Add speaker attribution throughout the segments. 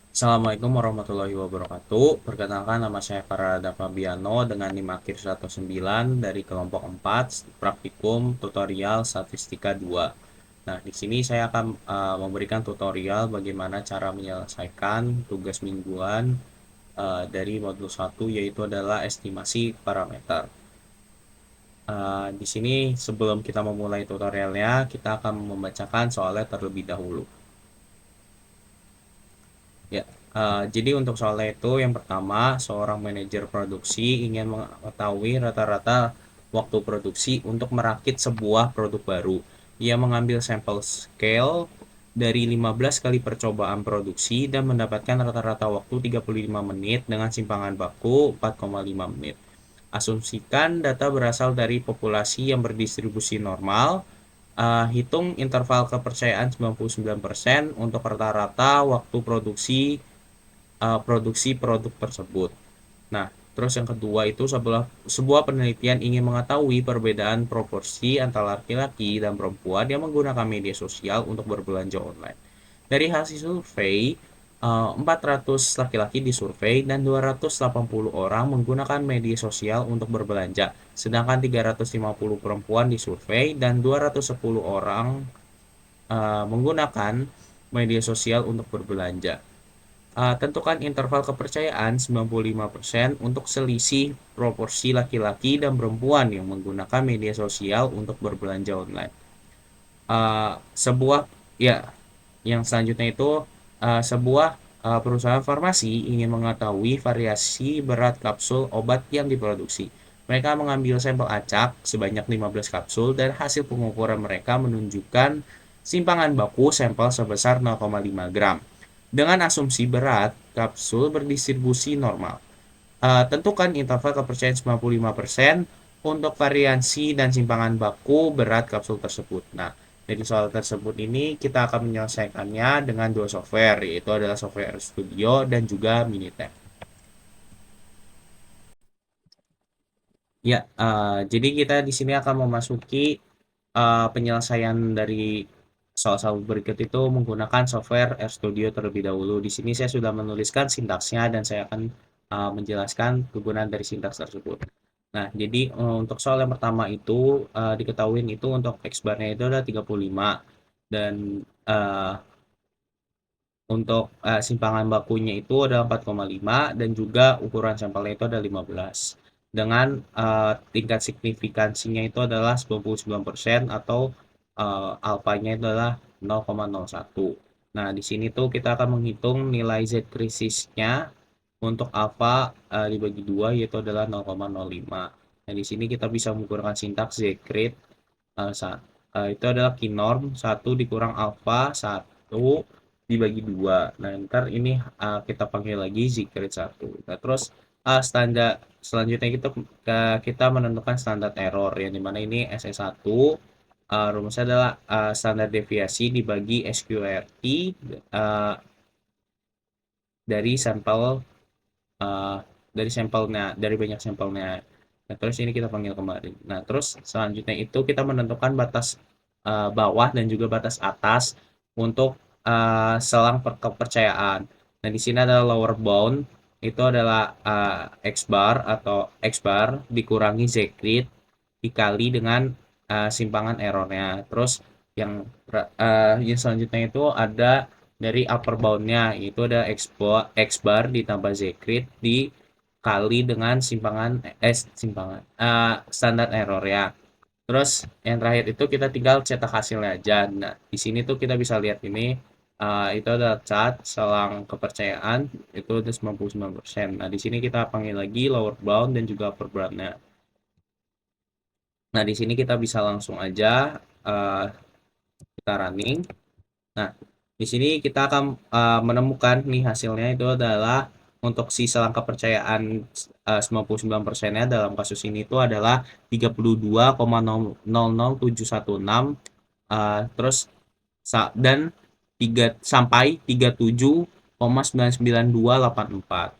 Speaker 1: Assalamualaikum warahmatullahi wabarakatuh. Perkenalkan, nama saya Farada Fabiano dengan NIM akhir 109 dari kelompok 4 praktikum tutorial statistika 2. Nah, di sini saya akan memberikan tutorial bagaimana cara menyelesaikan tugas mingguan dari modul 1, yaitu adalah estimasi parameter. Di sini sebelum kita memulai tutorialnya, kita akan membacakan soalnya terlebih dahulu. Ya, jadi untuk soalnya itu yang pertama, seorang manajer produksi ingin mengetahui rata-rata waktu produksi untuk merakit sebuah produk baru. Ia mengambil sampel scale dari 15 kali percobaan produksi dan mendapatkan rata-rata waktu 35 menit dengan simpangan baku 4,5 menit. Asumsikan data berasal dari populasi yang berdistribusi normal. Hitung interval kepercayaan 99% untuk rata-rata waktu produksi produk tersebut. Nah, terus yang kedua itu sebuah penelitian ingin mengetahui perbedaan proporsi antara laki-laki dan perempuan yang menggunakan media sosial untuk berbelanja online. Dari hasil survei, 400 laki-laki disurvei dan 280 orang menggunakan media sosial untuk berbelanja, sedangkan 350 perempuan disurvei dan 210 orang menggunakan media sosial untuk berbelanja. Tentukan interval kepercayaan 95% untuk selisih proporsi laki-laki dan perempuan yang menggunakan media sosial untuk berbelanja online. Sebuah ya yang selanjutnya itu sebuah perusahaan farmasi ingin mengetahui variasi berat kapsul obat yang diproduksi. Mereka mengambil sampel acak sebanyak 15 kapsul dan hasil pengukuran mereka menunjukkan simpangan baku sampel sebesar 0,5 gram. Dengan asumsi berat kapsul berdistribusi normal. Tentukan interval kepercayaan 95% untuk variasi dan simpangan baku berat kapsul tersebut. Nah, dari soal tersebut ini kita akan menyelesaikannya dengan dua software, yaitu adalah software Studio dan juga Minitab. Ya, jadi kita di sini akan memasuki penyelesaian dari soal-soal berikut itu menggunakan software RStudio terlebih dahulu. Di sini saya sudah menuliskan sintaksnya dan saya akan menjelaskan kegunaan dari sintaks tersebut. Nah, jadi untuk soal yang pertama itu diketahui itu untuk X bar-nya itu ada 35 dan untuk simpangan bakunya itu ada 4,5 dan juga ukuran sampelnya itu ada 15. Dengan tingkat signifikansinya itu adalah 99% atau alfanya itu adalah 0,01. Nah, di sini tuh kita akan menghitung nilai Z krisisnya untuk alfa dibagi 2 yaitu adalah 0,05. Nah, di sini kita bisa menggunakan sintaks Z-crit itu adalah kinorm 1 dikurang alfa 1 dibagi 2. Nah, ntar ini kita panggil lagi zikrit 1. Nah, terus standar selanjutnya kita menentukan standar error yang dimana ini SE1 rumusnya adalah standar deviasi dibagi SQRT uh, dari sampel uh, dari sampelnya dari banyak sampelnya. Nah, terus ini kita panggil kembali. Nah, terus selanjutnya itu kita menentukan batas bawah dan juga batas atas untuk selang kepercayaan. Nah, di sini ada lower bound itu adalah x bar atau x bar dikurangi z grid dikali dengan simpangan errornya. Terus yang selanjutnya itu ada dari upper boundnya itu ada x bar ditambah z grid dikali dengan simpangan standar error ya. Terus yang terakhir itu kita tinggal cetak hasilnya aja. Nah, di sini tuh kita bisa lihat ini itu ada chart selang kepercayaan itu ada 99%. Nah, di sini kita panggil lagi lower bound dan juga upper boundnya. Nah, di sini kita bisa langsung aja kita running. Nah, di sini kita akan menemukan nih hasilnya itu adalah untuk si selang kepercayaan 99%-nya dalam kasus ini itu adalah 32,000716 terus dan 37,99284.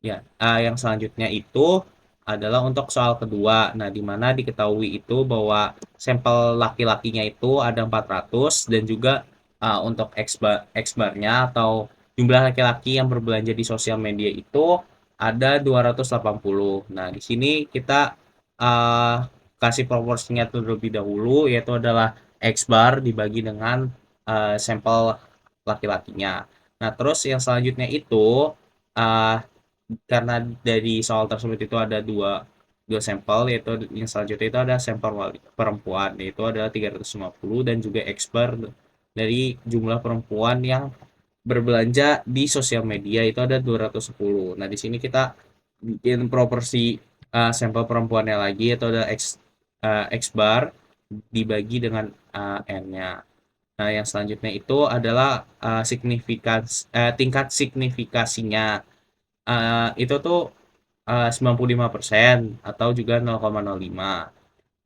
Speaker 1: Ya, yang selanjutnya itu adalah untuk soal kedua. Nah, di mana diketahui itu bahwa sampel laki-lakinya itu ada 400 dan juga untuk X bar, X barnya atau jumlah laki-laki yang berbelanja di sosial media itu ada 280. Nah, di sini kita uh, kasih proporsinya terlebih dahulu, yaitu adalah X bar dibagi dengan sampel laki-lakinya. Nah, terus yang selanjutnya itu uh, karena dari soal tersebut itu ada dua dua sampel, yaitu yang selanjutnya itu ada sampel perempuan, yaitu adalah 350, dan juga X bar dari jumlah perempuan yang berbelanja di sosial media itu ada 210. Nah, di sini kita bikin proporsi sampel perempuannya lagi, itu ada X bar dibagi dengan N-nya. Nah, yang selanjutnya itu adalah tingkat signifikasinya. Itu tuh 95% atau juga 0,05.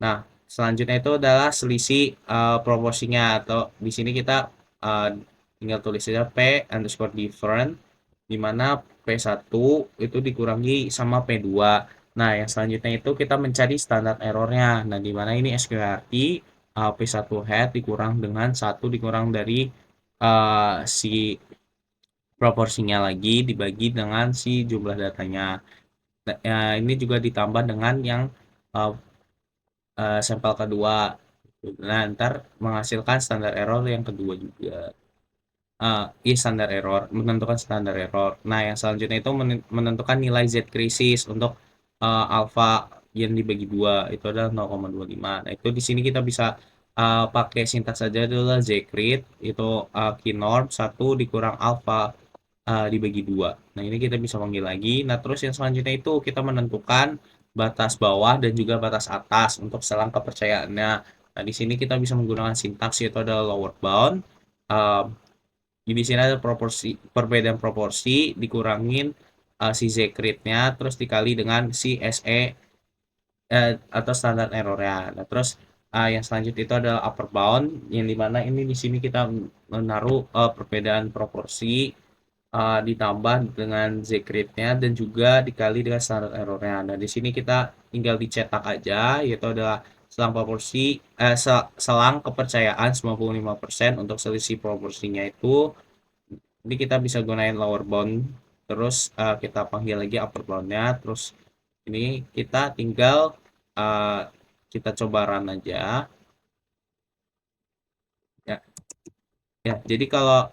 Speaker 1: Nah, selanjutnya itu adalah selisih proporsinya, atau di sini kita uh, tinggal tulis saja P underscore different, di mana P1 itu dikurangi sama P2. Nah, yang selanjutnya itu kita mencari standar errornya. Nah, di mana ini SQRT P1 head dikurang dengan satu dikurang dari si proporsinya lagi dibagi dengan si jumlah datanya. Nah, ini juga ditambah dengan yang uh, sampel kedua. Nah, ntar menghasilkan standar error yang kedua juga. Iya, standar error, menentukan standar error. Nah, yang selanjutnya itu menentukan nilai Z krisis untuk alfa yang dibagi dua itu adalah 0,25. Nah, itu di sini kita bisa pakai sintaks saja adalah Z crit itu kinorm satu dikurang alfa dibagi dua. Nah, ini kita bisa panggil lagi. Nah, terus yang selanjutnya itu kita menentukan batas bawah dan juga batas atas untuk selang kepercayaannya. Nah, di sini kita bisa menggunakan sintaks yaitu adalah lower bound. Uh, di sini ada proporsi, perbedaan proporsi dikurangin si Z nya terus dikali dengan si SE atau standar errornya. Nah, terus yang selanjutnya itu adalah upper bound yang dimana ini di sini kita menaruh perbedaan proporsi ditambah dengan Z-grade-nya dan juga dikali dengan standar error-nya. Nah, di sini kita tinggal dicetak aja, yaitu adalah selang proporsi selang kepercayaan 95% untuk selisih proporsinya itu. Ini kita bisa gunain lower bound, terus kita panggil lagi upper bound-nya, terus ini kita tinggal uh, kita coba run aja. Ya, ya, jadi kalau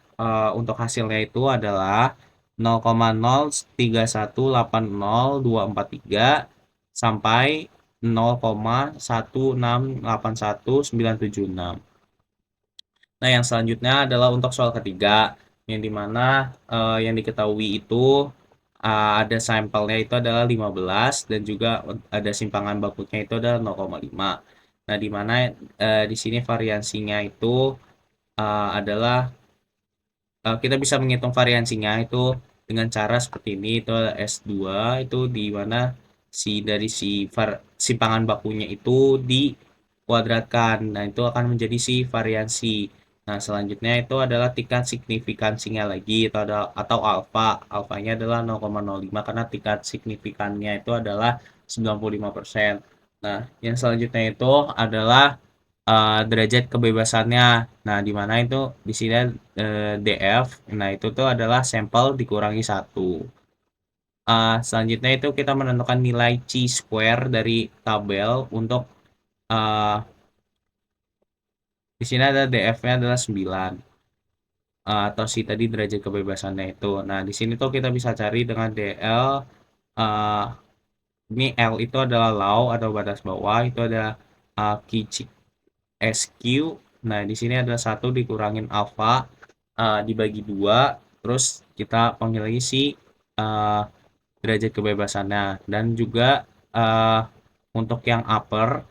Speaker 1: untuk hasilnya itu adalah 0,0318024 sampai 0,1681976. Nah, yang selanjutnya adalah untuk soal ketiga, yang dimana yang diketahui itu ada sampelnya itu adalah 15 dan juga ada simpangan bakutnya itu adalah 0,5. Nah, dimana di sini variansinya itu adalah kita bisa menghitung variansinya itu dengan cara seperti ini, itu S2 itu di mana dari simpangan bakunya itu dikuadratkan. Nah, itu akan menjadi si variansi. Nah, selanjutnya itu adalah tingkat signifikansinya lagi itu ada atau alfa. Alfanya adalah 0,05 karena tingkat signifikannya itu adalah 95%. Nah, yang selanjutnya itu adalah derajat kebebasannya. Nah, di mana itu di sini DF. Nah, itu tuh adalah sampel dikurangi satu. Selanjutnya itu kita menentukan nilai chi square dari tabel untuk uh, di sini ada DF-nya adalah 9. Atau si tadi derajat kebebasannya itu. Nah, di sini tuh kita bisa cari dengan DL uh, ini L itu adalah low atau batas bawah, itu ada Kichi SQ. Nah, di sini ada satu dikurangin alfa dibagi dua, terus kita panggil lagi si uh, derajat kebebasannya, dan juga uh, untuk yang upper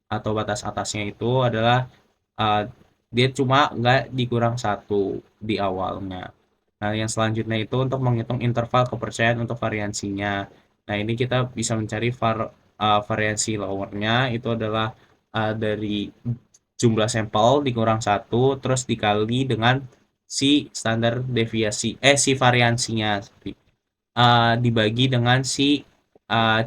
Speaker 1: atau batas atasnya itu adalah uh, dia cuma nggak dikurang satu di awalnya. Nah, yang selanjutnya itu untuk menghitung interval kepercayaan untuk variansinya. Nah, ini kita bisa mencari variansi lowernya itu adalah dari jumlah sampel dikurang satu terus dikali dengan si standar deviasi si variansinya dibagi dengan si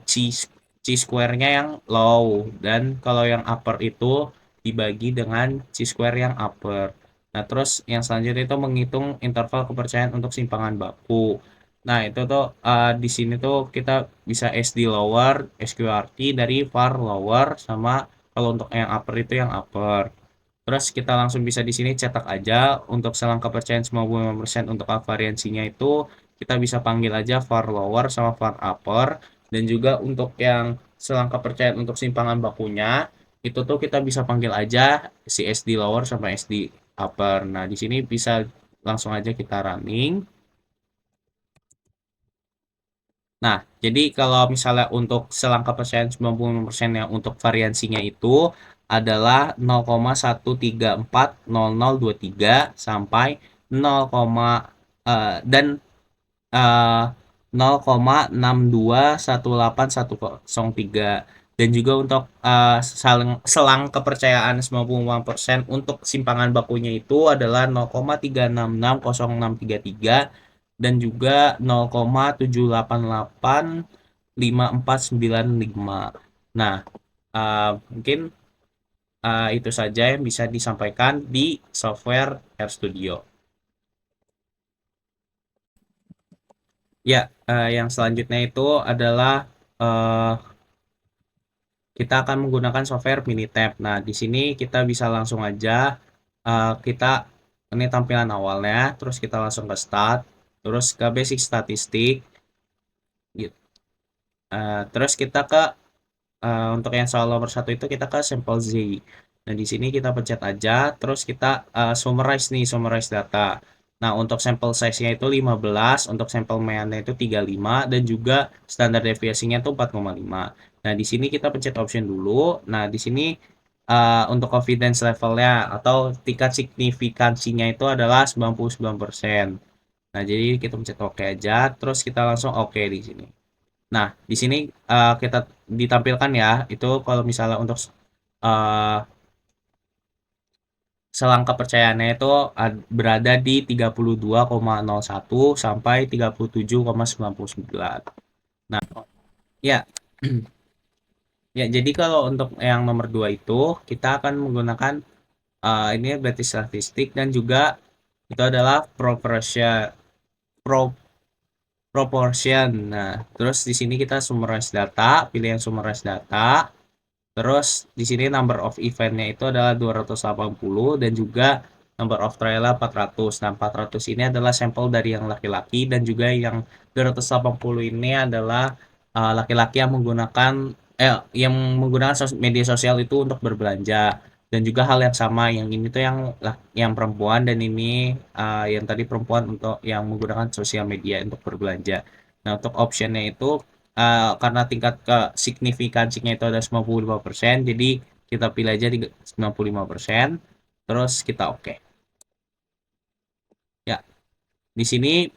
Speaker 1: chi square-nya yang low, dan kalau yang upper itu dibagi dengan chi square yang upper. Nah, terus yang selanjutnya itu menghitung interval kepercayaan untuk simpangan baku. Nah, itu tuh di sini tuh kita bisa SD lower, SQRT dari var lower sama kalau untuk yang upper itu yang upper. Terus kita langsung bisa di sini cetak aja untuk selang kepercayaan 95% untuk variansinya itu kita bisa panggil aja var lower sama var upper, dan juga untuk yang selang kepercayaan untuk simpangan bakunya itu tuh kita bisa panggil aja si SD lower sama SD upper. Nah, di sini bisa langsung aja kita running. Nah, jadi kalau misalnya untuk selang kepercayaan 95% yang untuk variansinya itu adalah 0,1340023 sampai 0, dan eh, 0,62181003, dan juga untuk selang kepercayaan 95% untuk simpangan bakunya itu adalah 0,3660633 dan juga 0,788545. Nah, mungkin itu saja yang bisa disampaikan di software RStudio. Ya, yang selanjutnya itu adalah eh, kita akan menggunakan software Minitab. Nah, di sini kita bisa langsung aja kita ini tampilan awalnya, terus kita langsung ke start, terus ke basic statistik, gitu. Terus kita ke untuk yang soal nomor satu itu kita ke sampel Z. Nah, di sini kita pencet aja, terus kita summarize nih, summarize data. Nah, untuk sampel size-nya itu 15, untuk sampel meannya itu 35, dan juga standar deviasinya itu 4,5. Nah, di sini kita pencet option dulu. Nah, di sini untuk confidence level-nya atau tingkat signifikansinya itu adalah 99%. Nah, jadi kita pencet oke aja, terus kita langsung oke di sini. Nah, di sini kita ditampilkan ya, itu kalau misalnya untuk uh, selang kepercayaannya itu berada di 32,01 sampai 37,99. Nah, ya. Ya, jadi kalau untuk yang nomor 2 itu kita akan menggunakan ini berarti statistik, dan juga itu adalah pro- proportion. Nah, terus di sini kita summarize data, pilih yang summarize data. Terus di sini number of eventnya itu adalah 280, dan juga number of trial 400. Nah, 400 ini adalah sampel dari yang laki-laki, dan juga yang 280 ini adalah laki-laki yang menggunakan media sosial itu untuk berbelanja. Dan juga hal yang sama, yang ini tuh yang perempuan, dan ini yang tadi perempuan untuk yang menggunakan sosial media untuk berbelanja. Nah, untuk optionnya itu karena tingkat signifikansinya itu ada 95%, jadi kita pilih aja 95%, terus kita oke. Ya, di sini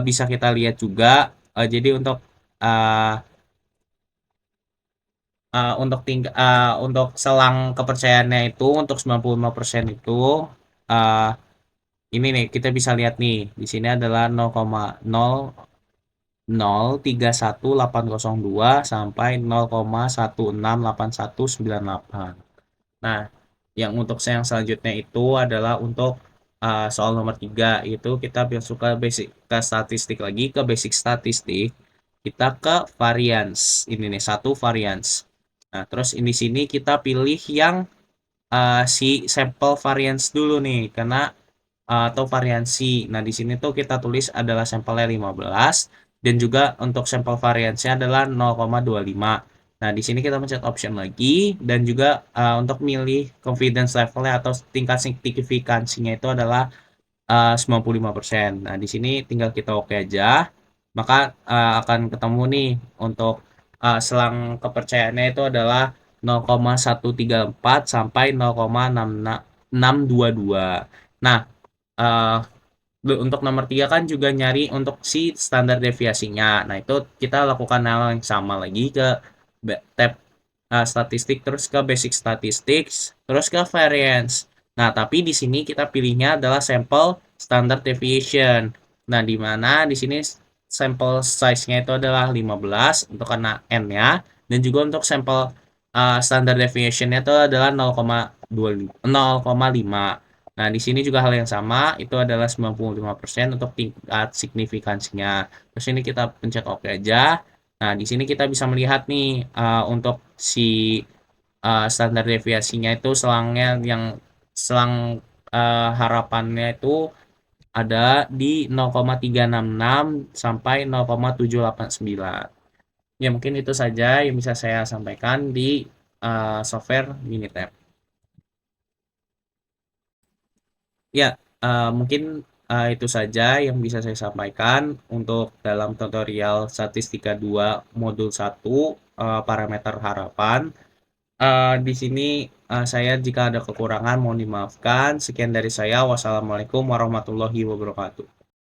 Speaker 1: bisa kita lihat juga, jadi uh, untuk selang kepercayaannya itu untuk 95% itu uh, ini nih kita bisa lihat nih, di sini adalah 0,0031802 sampai 0,168198. Nah, yang untuk yang selanjutnya itu adalah untuk soal nomor 3, itu kita masuk ke basic ke statistik lagi, ke basic statistik. Kita ke variance. Ini nih satu variance. Nah, terus ini sini kita pilih yang si sampel variance dulu nih, karena atau variansi. Nah, di sini tuh kita tulis adalah sampelnya 15, dan juga untuk sampel variansinya adalah 0,25. Nah, di sini kita pencet option lagi, dan juga untuk milih confidence levelnya atau tingkat signifikansinya itu adalah 95%. Nah, di sini tinggal kita oke aja. Maka akan ketemu nih untuk selang kepercayaannya itu adalah 0,134 sampai 0,622. Nah, eh, untuk nomor 3 kan juga nyari untuk si standar deviasinya. Nah, itu kita lakukan hal yang sama lagi ke tab statistik, terus ke basic statistics, terus ke variance. Nah, tapi di sini kita pilihnya adalah sampel standard deviation. Nah, di mana di sini sampel size-nya itu adalah 15 untuk karena n-nya, dan juga untuk sampel standard deviation-nya itu adalah 0,5. Nah, di sini juga hal yang sama, itu adalah 95% untuk tingkat signifikansinya. Terus ini kita pencet oke aja. Nah, di sini kita bisa melihat nih, untuk si standar deviasinya itu selang harapannya itu ada di 0,366 sampai 0,789. Ya, mungkin itu saja yang bisa saya sampaikan di software Minitab. Ya, mungkin itu saja yang bisa saya sampaikan untuk dalam tutorial Statistika 2 modul 1 parameter harapan. Di sini saya jika ada kekurangan mohon dimaafkan. Sekian dari saya. Wassalamualaikum warahmatullahi wabarakatuh.